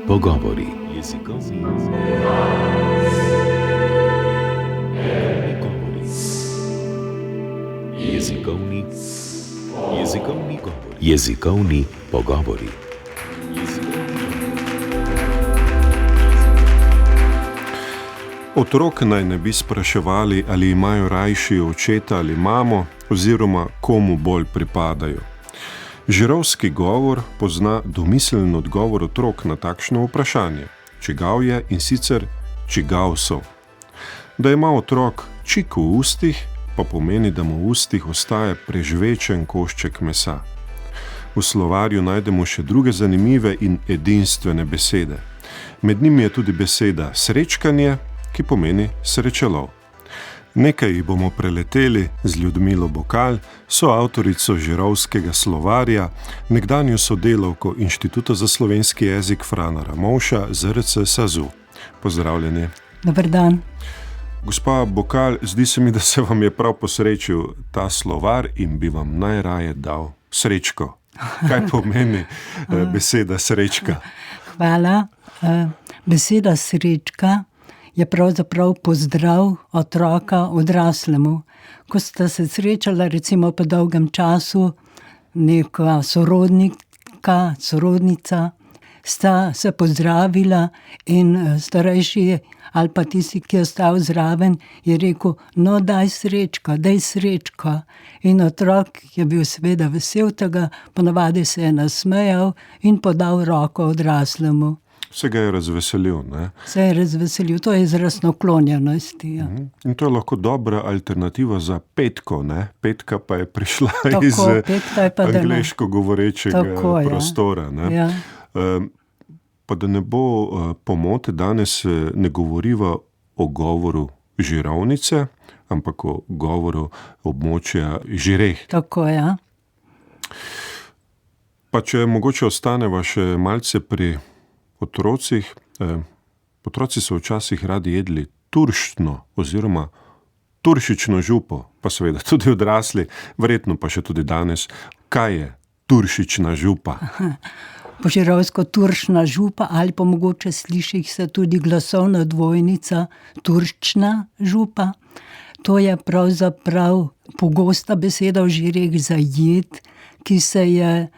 Pogovori. Jezikovni pogovori. Otrok naj ne bi spraševali, ali imajo rajši očeta ali mamo, oziroma komu bolj pripadajo. Žirovski govor pozna domiseln odgovor otrok na takšno vprašanje. Čigav je in sicer čigav so. Da ima otrok čik v ustih, pa pomeni, da mu v ustih ostaje prežvečen košček mesa. V slovarju najdemo še druge zanimive in edinstvene besede. Med njimi je tudi beseda srečkanje, ki pomeni srečelov. Nekaj jih bomo preleteli z Ljudmilo Bokal, soavtorico Žirovskega slovarja, nekdanjo sodelavko Inštituta za slovenski jezik Frana Ramovša, ZRC SAZU. Pozdravljeni. Dober dan. Gospa Bokal, zdi se mi, da se vam je prav posrečil ta slovar in bi vam najraje dal srečko. Kaj pomeni beseda srečka? Hvala. Beseda srečka je pravzaprav pozdrav otroka odraslemu. Ko sta se srečala recimo po dolgem času neka sorodnika, sorodnica, sta se pozdravila in starejši ali pa tisti, ki je ostal zraven, je rekel, no daj srečko. In otrok je bil seveda vesel tega, ponavadi se je nasmejal in podal roko odraslemu. Se ga je razveselil, ne? Se je razveselil, to je izraz naklonjenosti. Ja. In to je lahko dobra alternativa za petko, ne? Petka pa je prišla iz angleško govorečega prostora. Ne? Ja. Pa da ne bo pomote, danes ne govoriva o govoru Žirovnice, ampak o govoru območja Žireh. Tako, ja. Pa če mogoče ostaneva še malce pri otrocih. Otroci so včasih radi jedli turšno oziroma turšično župo, pa seveda tudi odrasli, verjetno pa še tudi danes. Kaj je turšična župa? Po žirovsko turšna župa ali pa mogoče sliši se tudi glasovna dvojnica turščna župa. To je pravzaprav pogosta beseda v Žireh za jed, ki se je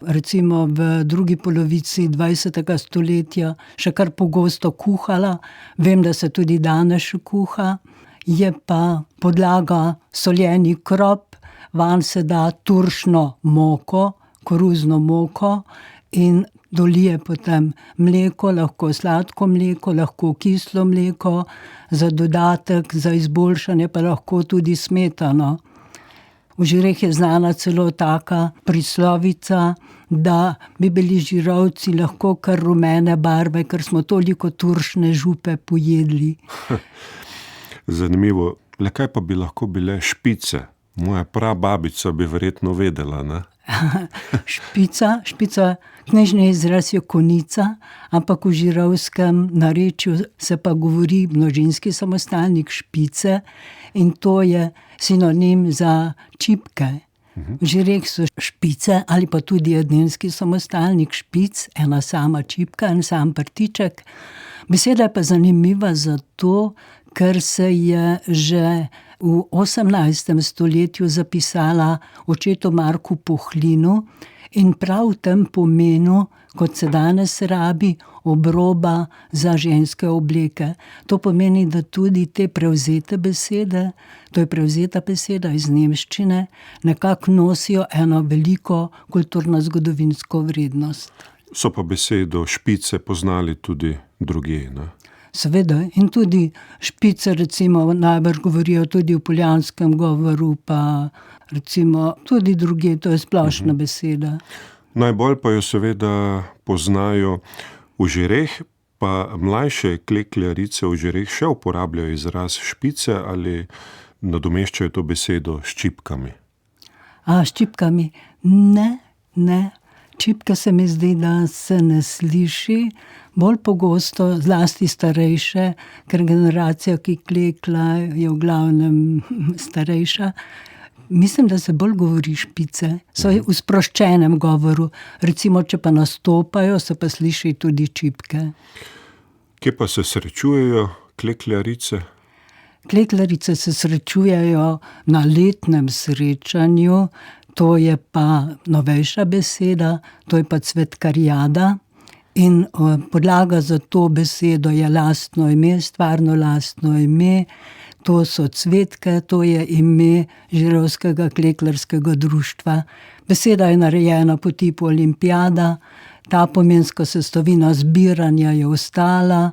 recimo v drugi polovici 20. stoletja še kar pogosto kuhala. Vem, da se tudi danes še kuha. Je pa podlaga soljeni krop, vanj se da turšno moko, koruzno moko in dolije potem mleko, lahko sladko mleko, lahko kislo mleko, za dodatek, za izboljšanje pa lahko tudi smetano. V Žireh je znana celo taka prislovica, da bi bili Žirovci lahko kar rumene barve, ker smo toliko turšne župe pojedli. Zanimivo. Le kaj pa bi lahko bile špice? Moja prababica bi verjetno vedela, ne? Špica, knjižni izraz je konica, ampak v žirovskem narečju se pa govori množinski samostalnik špice in to je sinonim za čipke. V Žireh so špice ali pa tudi edinski samostalnik špic, ena sama čipka, en sam prtiček. Beseda je pa zanimiva zato, ker se je že v 18. stoletju zapisala očetu Marku Pohlinu in prav v tem pomenu, kot se danes rabi, obroba za ženske obleke. To pomeni, da tudi te prevzete besede, to je prevzeta beseda iz nemščine, nekako nosijo eno veliko kulturno-zgodovinsko vrednost. So pa besedo špice poznali tudi drugje, ne? Seveda, in tudi špice recimo najbrž govorijo tudi v poljanskem govoru, pa recimo tudi drugje, to je splošna beseda. Najbolj pa jo seveda poznajo v Žireh, pa mlajše klekljarice v Žireh še uporabljajo izraz špice ali nadomeščajo to besedo s čipkami? S čipkami? Ne. Čipka se mi zdi, da se ne sliši. Bolj pogosto, zlasti starejše, ker generacija, ki klekla, je v glavnem starejša, Mislim, da se bolj govori špice, so v sproščenem govoru. Recimo, če pa nastopajo, se pa sliši tudi čipke. Kje pa se srečujejo klekljarice? Klekljarice se srečujejo na letnem srečanju, to je pa novejša beseda, to je pa cvetkarjada. In podlaga za to besedo je lastno ime, stvarno lastno ime. To so cvetke, to je ime Žirovskega klekljarskega društva. Beseda je narejena po tipu olimpijada, ta pomenska sestavina zbiranja je ostala.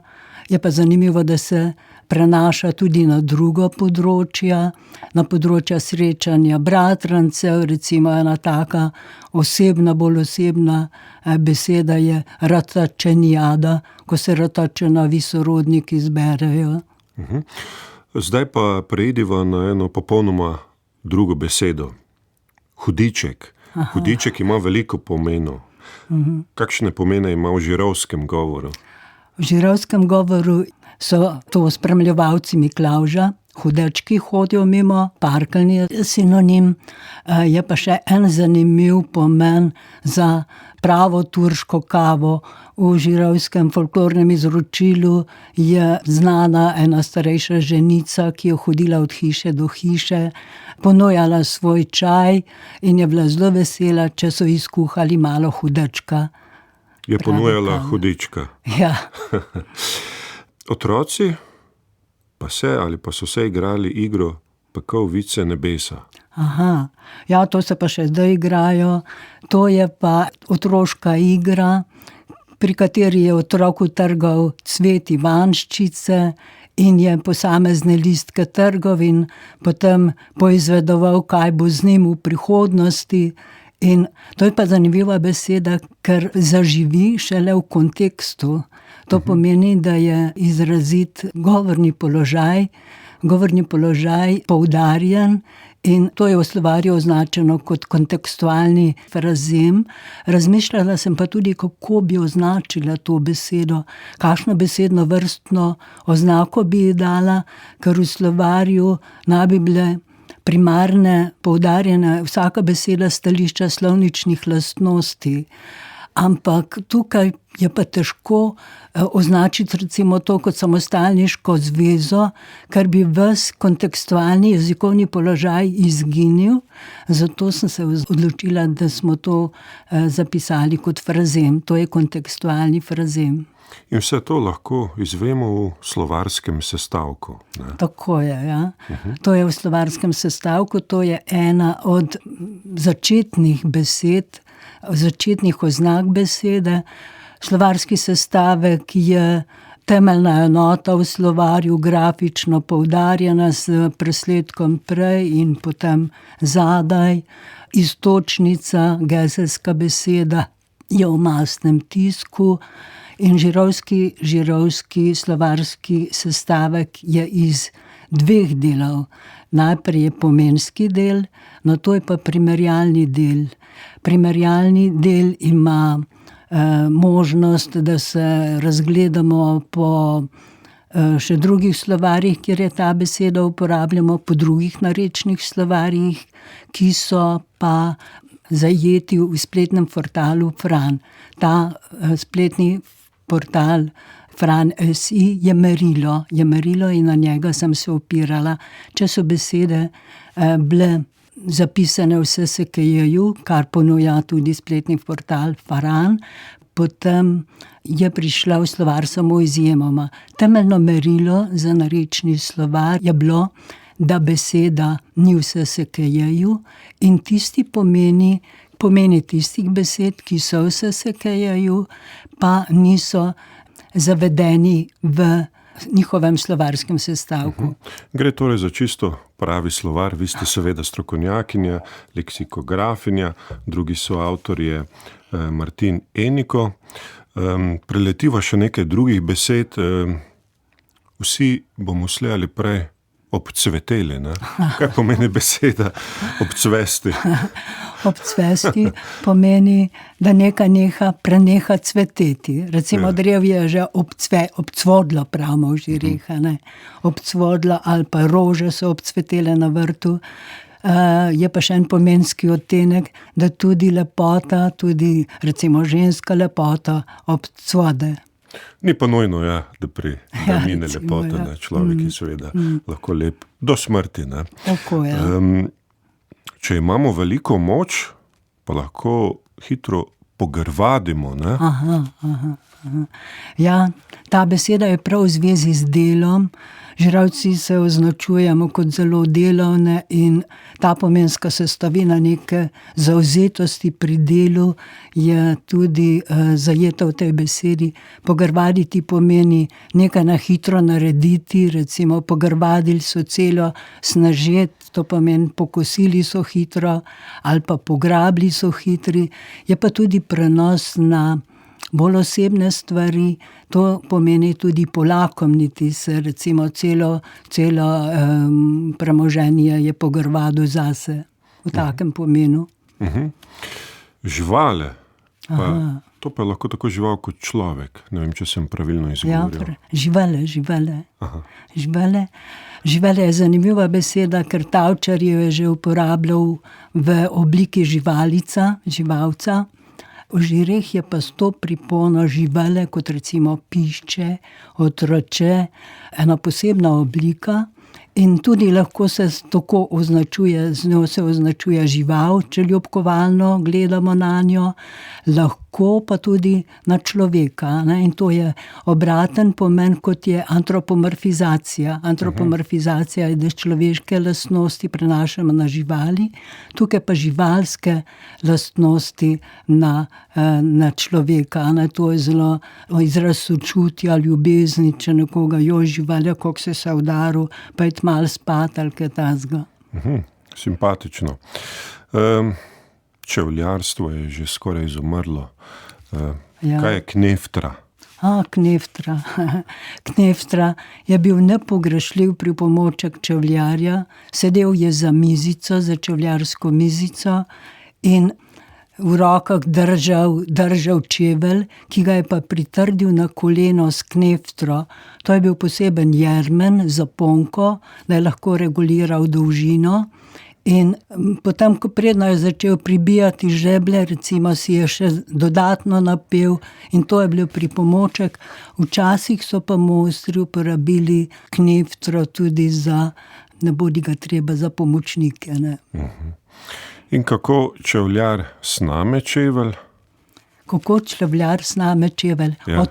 Je pa zanimivo, da se prenaša tudi na druga področja, na področja srečanja bratrancev, recimo ena taka osebna, bolj osebna beseda je ratačenjada, ko se ratačenovi sorodniki zberejo. Zdaj pa preidiva na eno popolnoma drugo besedo. Hudiček. Hudiček ima veliko pomenov. Kakšne pomene ima v žirovskem govoru? V žirovskem govoru so to spremljevalci Miklavža, hudečki hodijo mimo, parkeljni je sinonim. Je pa še en zanimiv pomen za pravo turško kavo. V žirovskem folklornem izročilu je znana ena starejša ženica, ki je hodila od hiše do hiše, ponujala svoj čaj in je bila zelo vesela, če so ji skuhali malo hudečka. Je ponujala hudička. Ja. Otroci pa so se igrali igro Pekovice nebesa. Ja, to se pa še zdaj igrajo. To je pa otroška igra, pri kateri je otrok utrgal cvet ivanščice in je posamezne listke trgal in potem poizvedoval, kaj bo z njim v prihodnosti. In to je pa zanimiva beseda, ker zaživi šele v kontekstu. To pomeni, da je izrazit govorni položaj poudarjen in to je v slovarju označeno kot kontekstualni frazem. Razmišljala sem pa tudi, kako bi označila to besedo, kakšno besedno vrstno oznako bi ji dala, ker v slovarju naj bi bile primarne, poudarjene vsaka beseda stališča slovničnih lastnosti. Ampak tukaj je pa težko označiti recimo to kot samostalniško zvezo, ker bi ves kontekstualni jezikovni položaj izginil. Zato sem se odločila, da smo to zapisali kot frazem. To je kontekstualni frazem. In vse to lahko izvemo v slovarskem sestavku. Ne? Tako je, ja. To je v slovarskem sestavku, to je ena od začetnih besed, začetnih oznak besede. Slovarski sestavek je temeljna enota v slovarju, grafično poudarjena s presledkom prej in potem zadaj. Iztočnica, geselska beseda je v mastnem tisku. In žirovski slovarski sestavek je iz dveh delov. Najprej je pomenski del, nato je pa primerjalni del. Primerjalni del ima možnost, da se razgledamo po še drugih slovarjih, kjer je ta beseda uporabljamo, po drugih narečnih slovarjih, ki so pa zajeti v spletnem portalu Fran. Ta spletni portal Fran.si je merilo in na njega sem se opirala. Če so besede bile zapisane v SSKJ-ju, kar ponuja tudi spletni portal Fran, potem je prišla v slovar samo izjemoma. Temeljno merilo za narečni slovar je bilo, da beseda ni v SSKJ-ju in tisti pomeni tistih besed, ki so v SSKJ-ju, pa niso zavedeni v njihovem slovarskem sestavku. Gre torej za čisto pravi slovar, vi ste seveda strokovnjakinja, leksikografinja, drugi soavtor je Martin Eniko. Preletiva še nekaj drugih besed. Vsi bomo slej ali prej obcveteli, ne? Kaj pomeni beseda obcvesti? Obcvesti pomeni, da preneha cveteti. Recimo drevje je že obcvodlo, pravimo v Žireh, ne? Obcvodlo ali pa rože so obcvetele na vrtu. je pa še en pomenski odtenek, da tudi lepota, tudi recimo ženska lepota obcvode. Ni pa nujno, da mine recimo, lepota, ne, človek je seveda lahko lep do smrti, ne. Tako je. Če imamo veliko moč, pa lahko hitro pogrvadimo, ne? Ja, ta beseda je prav v zvezi z delom. Žralci se označujemo kot zelo delovne in ta pomenska sestavina neke zavzetosti pri delu je tudi zajeta v tej besedi. Pogrvaditi pomeni nekaj na hitro narediti, recimo pogrvadili so celo snažet, to pomeni pokosili so hitro ali pa pograbili so hitri. Je pa tudi prenos na bolj osebne stvari, to pomeni tudi polakomniti se, recimo celo premoženje je pogrvado zase, v takem pomenu. Živale, to pa je lahko tako žival kot človek, ne vem, če sem pravilno izgovoril. Živele. Živele je zanimiva beseda, ker Tavčar jo je že uporabljal v obliki živalica, živalca. V žireh je pa s to pripono živele, kot recimo pišče, otroče, ena posebna oblika in tudi lahko se tako označuje, z njo se označuje žival, če ljubkovalno gledamo na njo, lahko pa tudi na človeka, ne? In to je obraten pomen, kot je antropomorfizacija. Antropomorfizacija je, da človeške lastnosti prenašamo na živali, tukaj pa živalske lastnosti na človeka. Ne? To je zelo izraz sočutja, ljubezni, če nekoga živalja, kako se je udaril, pa je malo spat ali kaj takega. Simpatično. Čevljarstvo je že skoraj izumrlo. Kaj je kneftra? Kneftra. Kneftra je bil nepogrešljiv pripomoček čevljarja. Sedel je za mizico, za čevljarsko mizico in v rokah držal čevelj, ki ga je pa pritrdil na koleno s kneftro. To je bil poseben jermen za ponko, da je lahko reguliral dolžino. In potem, ko predno je začel pribijati žeblje, recimo si je še dodatno napel in to je bil pripomoček. Včasih so pa mojstri uporabili kneftro tudi za, ne bodi ga treba, za pomočnike. Ne? In kako čevljar sname čevelj? Kako čevljar sname čevelj? Ja.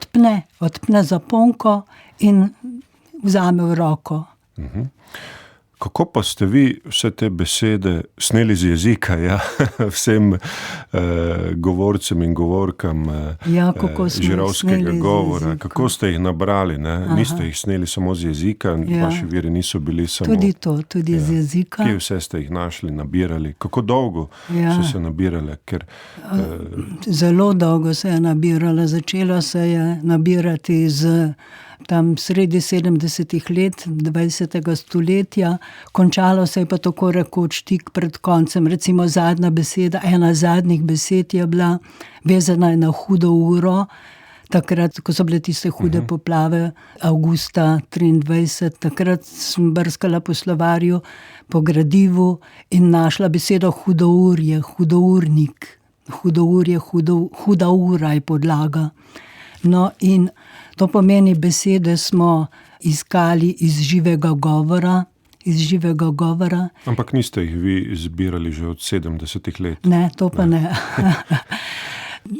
Odpne zaponko in vzame v roko. Kako pa ste vi vse te besede sneli z jezika, vsem govorcem in govorkam žirovskega govora? Kako ste jih nabrali? Ne? Niste jih sneli samo z jezika, vaši viri niso bili samo... Tudi to, tudi z jezika. Kje vse ste jih našli, nabirali? Kako dolgo so se nabirale? Zelo dolgo se je nabirala. Začelo se je nabirati tam sredi 70. let 20. stoletja, končalo se je pa tako rekoč tik pred koncem. Recimo zadnja beseda, ena zadnjih besed je bila vezana na hudo uro, takrat, ko so bile tiste hude poplave avgusta 23, takrat sem brskala po slovarju, po gradivu in našla besedo hudourje, hudournik. Hudourje, huda ura je podlaga. No, in to pomeni, besede smo iskali iz živega govora. Ampak niste jih vi zbirali že od 70 let? Ne, to pa ne.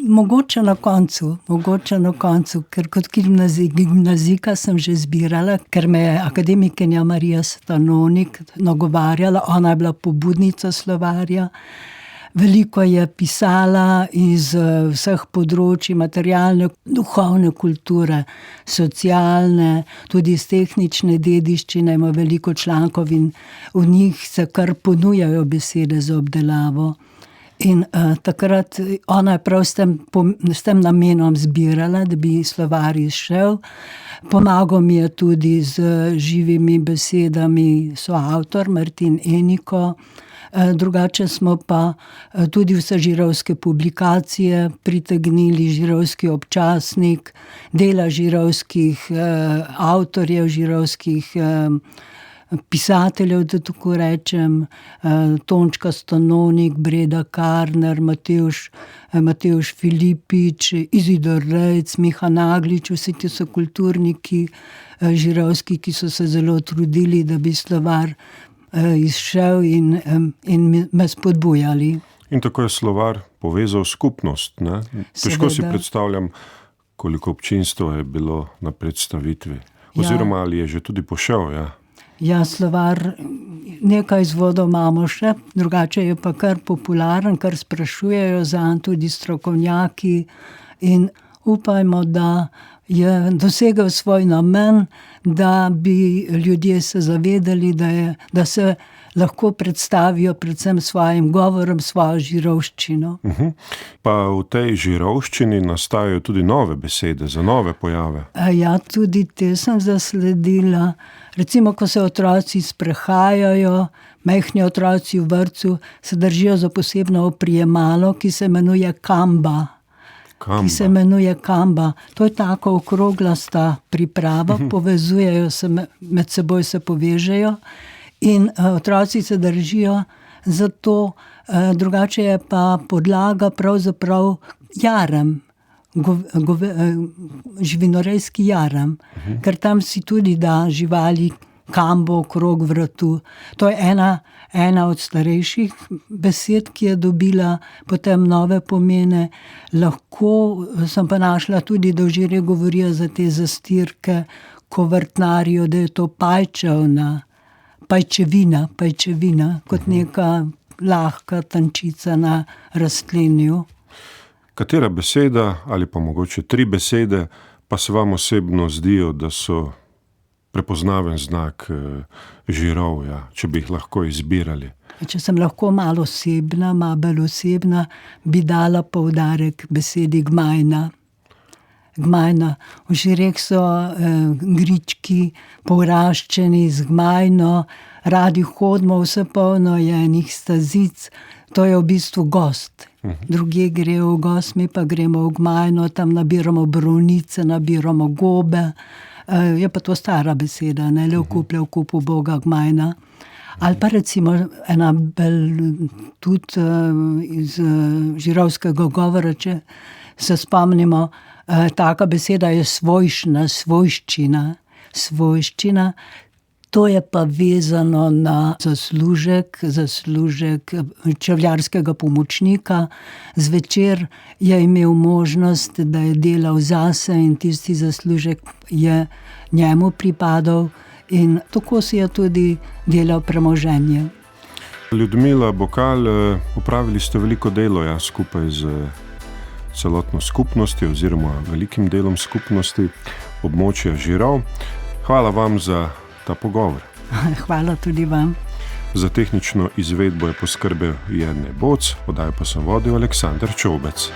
Mogoče na koncu, ker kot gimnazijka sem že zbirala, ker me je akademikinja Marija Stanonik nagovarjala, ona je bila pobudnica slovarja. Veliko je pisala iz vseh področij, materialne, duhovne kulture, socialne, tudi iz tehnične dediščine, ima veliko člankov in v njih se kar ponujajo besede za obdelavo. In takrat ona je prav s tem namenom zbirala, da bi slovar izšel. Pomagal mi je tudi z živimi besedami soavtor Martin Eniko. Drugače smo pa tudi vse žirovske publikacije pritegnili, žirovski občasnik, dela žirovskih avtorjev, žirovskih pisateljev, da tako rečem, Tončka Stanovnik, Breda Karner, Matevž Filipič, Izidor Rejc, Miha Naglič, vsi ti so kulturniki žirovski, ki so se zelo trudili, da bi slovar izšel in me spodbujali. In tako je slovar povezal skupnost, ne? Težko si predstavljam, koliko občinstvo je bilo na predstavitvi. Oziroma, ali je že tudi pošel, ja? Ja, slovar, nekaj izvodov imamo še, drugače je pa kar popularen, kar sprašujejo zanj tudi strokovnjaki in upajmo, da je dosegel svoj namen, da bi ljudje se zavedali, da se lahko predstavijo predvsem svojim govorom, svojo žirovščino. Pa v tej žirovščini nastajajo tudi nove besede za nove pojave. Ja, tudi te sem zasledila. Recimo, ko se otroci sprehajajo, majhni otroci v vrtcu se držijo za posebno oprijemalo, ki se imenuje kamba. To je tako okroglasta priprava, povezujejo se, med seboj se povežejo in otroci se držijo zato, drugače je pa podlaga pravzaprav jarem, živinorejski jarem, ker tam si tudi da živali kambo okrog vratu. To je ena od starejših besed, ki je dobila potem nove pomene. Lahko sem pa našla tudi, da vžirje govorijo za te zastirke, ko vrtnarijo, da je to pajčevina, kot neka lahka tančica na rastlinju. Katera beseda ali pa mogoče 3 besede pa se vam osebno zdijo, da so prepoznaven znak Žirovja, če bi jih lahko izbirali? Če sem lahko malo bolj osebna, bi dala poudarek besedi gmajna. V Žireh so grički povraščeni z gmajno, radi hodimo, vse polno je enih stazic. To je v bistvu gost. Drugje grejo v gost, mi pa gremo v gmajno, tam nabiramo borovnice, nabiramo gobe. Je pa to stara beseda, ne le v kupu Boga gmajna. Ali pa recimo ena tudi iz žirovskega govora, če se spomnimo, taka beseda je svojščina. To je pa vezano na zaslužek čevljarskega pomočnika. Zvečer je imel možnost, da je delal zase in tisti zaslužek je njemu pripadal in tako si je tudi delal premoženje. Ljudmila Bokal, opravili ste veliko delo, ja, skupaj z celotno skupnostjo oziroma velikim delom skupnosti območja Žirov. Hvala vam za ta pogovor. Hvala tudi vam. Za tehnično izvedbo je poskrbel Jernej Boc, oddajo pa sem vodil Aleksander Čovbec.